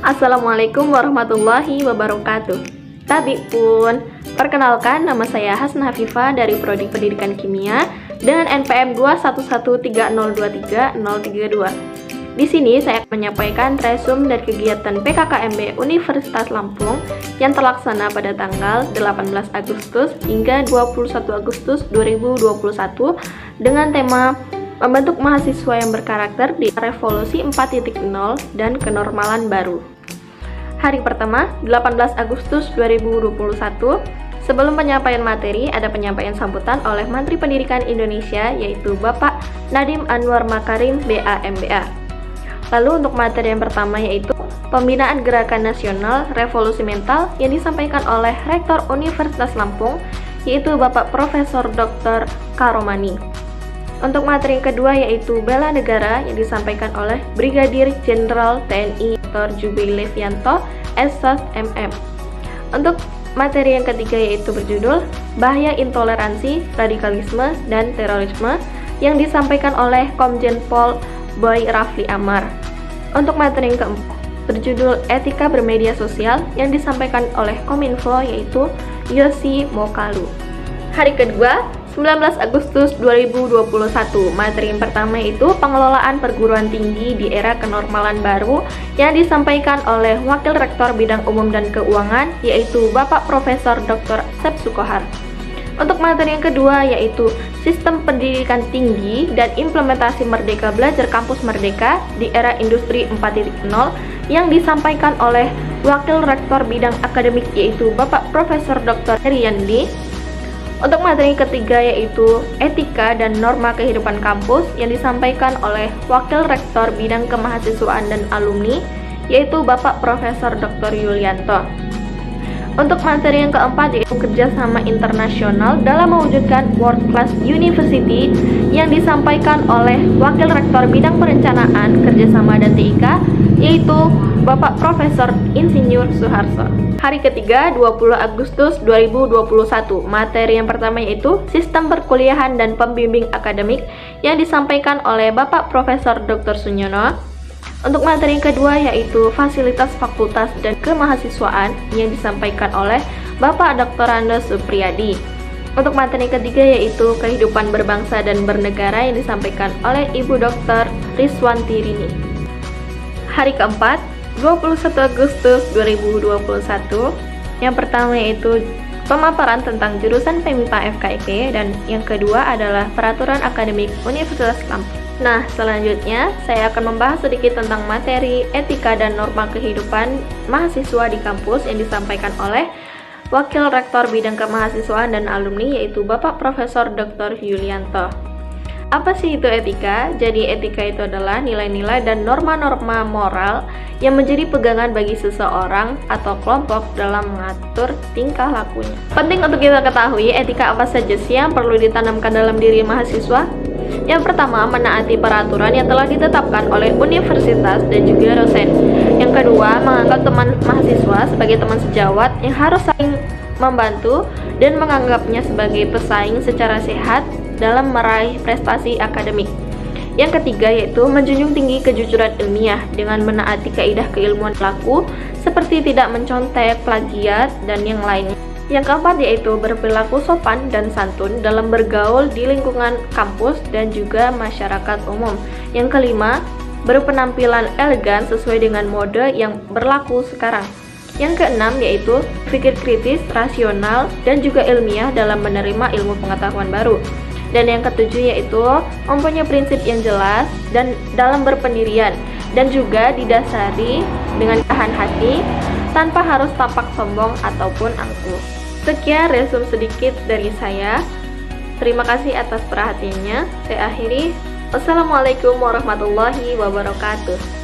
Assalamualaikum warahmatullahi wabarakatuh. Tabi pun, perkenalkan nama saya Hasna Hafifah dari Prodi Pendidikan Kimia dengan NPM 2113023-032. Di sini saya akan menyampaikan resum dari kegiatan PKKMB Universitas Lampung yang terlaksana pada tanggal 18 Agustus hingga 21 Agustus 2021 dengan tema membentuk mahasiswa yang berkarakter di Revolusi 4.0 dan kenormalan baru. Hari pertama, 18 Agustus 2021, sebelum penyampaian materi, ada penyampaian sambutan oleh Menteri Pendidikan Indonesia, yaitu Bapak Nadiem Anwar Makarim, BA-MBA. Lalu untuk materi yang pertama yaitu Pembinaan Gerakan Nasional Revolusi Mental yang disampaikan oleh Rektor Universitas Lampung, yaitu Bapak Profesor Dr. Karomani. Untuk materi yang kedua yaitu Bela Negara yang disampaikan oleh Brigadir Jenderal TNI Dr. Jubil Levianto, SS MM. Untuk materi yang ketiga yaitu berjudul Bahaya Intoleransi, Radikalisme, dan Terorisme yang disampaikan oleh Komjen Pol Boy Rafli Amar. Untuk materi yang keempat berjudul Etika Bermedia Sosial yang disampaikan oleh Kominfo yaitu Yosi Mokalu. Hari kedua 19 Agustus 2021, materi yang pertama itu pengelolaan perguruan tinggi di era kenormalan baru yang disampaikan oleh Wakil Rektor Bidang Umum dan Keuangan yaitu Bapak Profesor Dr. Asep Sukohar. Untuk materi yang kedua yaitu Sistem Pendidikan Tinggi dan Implementasi Merdeka Belajar Kampus Merdeka di era Industri 4.0 yang disampaikan oleh Wakil Rektor Bidang Akademik yaitu Bapak Profesor Dr. Heriandi. Untuk materi ketiga yaitu Etika dan Norma Kehidupan Kampus yang disampaikan oleh Wakil Rektor Bidang Kemahasiswaan dan Alumni yaitu Bapak Profesor Dr. Yulianto. Untuk materi yang keempat yaitu Kerjasama Internasional dalam mewujudkan World Class University yang disampaikan oleh Wakil Rektor Bidang Perencanaan, Kerjasama dan TIK yaitu Bapak Profesor Insinyur Suharso. Hari ketiga 20 Agustus 2021, materi yang pertama yaitu Sistem Perkuliahan dan Pembimbing Akademik yang disampaikan oleh Bapak Profesor Dr. Sunyono. Untuk materi yang kedua yaitu Fasilitas Fakultas dan Kemahasiswaan yang disampaikan oleh Bapak Dr. Ando Supriyadi. Untuk materi yang ketiga yaitu Kehidupan Berbangsa dan Bernegara yang disampaikan oleh Ibu Dr. Rizwanti Rini. Hari keempat 21 Agustus 2021, yang pertama yaitu pemaparan tentang jurusan PEMIPA FKIP dan yang kedua adalah Peraturan Akademik Universitas Lampung. Nah, selanjutnya saya akan membahas sedikit tentang materi Etika dan Norma Kehidupan Mahasiswa di Kampus yang disampaikan oleh Wakil Rektor Bidang Kemahasiswaan dan Alumni yaitu Bapak Profesor Dr. Yulianto. Apa sih itu etika? Jadi etika itu adalah nilai-nilai dan norma-norma moral yang menjadi pegangan bagi seseorang atau kelompok dalam mengatur tingkah lakunya. Penting untuk kita ketahui etika apa saja sih yang perlu ditanamkan dalam diri mahasiswa? Yang pertama, menaati peraturan yang telah ditetapkan oleh universitas dan juga dosen. Yang kedua, menganggap teman mahasiswa sebagai teman sejawat yang harus saling membantu dan menganggapnya sebagai pesaing secara sehat dalam meraih prestasi akademik. Yang ketiga yaitu menjunjung tinggi kejujuran ilmiah dengan menaati kaidah keilmuan laku seperti tidak mencontek, plagiat, dan yang lainnya. Yang keempat yaitu berperilaku sopan dan santun dalam bergaul di lingkungan kampus dan juga masyarakat umum. Yang kelima, berpenampilan elegan sesuai dengan mode yang berlaku sekarang. Yang keenam yaitu pikir kritis, rasional, dan juga ilmiah dalam menerima ilmu pengetahuan baru. Dan yang ketujuh yaitu mempunyai prinsip yang jelas dan dalam berpendirian dan juga didasari dengan tahan hati tanpa harus tampak sombong ataupun angkuh. Sekian resum sedikit dari saya. Terima kasih atas perhatiannya. Saya akhiri. Wassalamualaikum warahmatullahi wabarakatuh.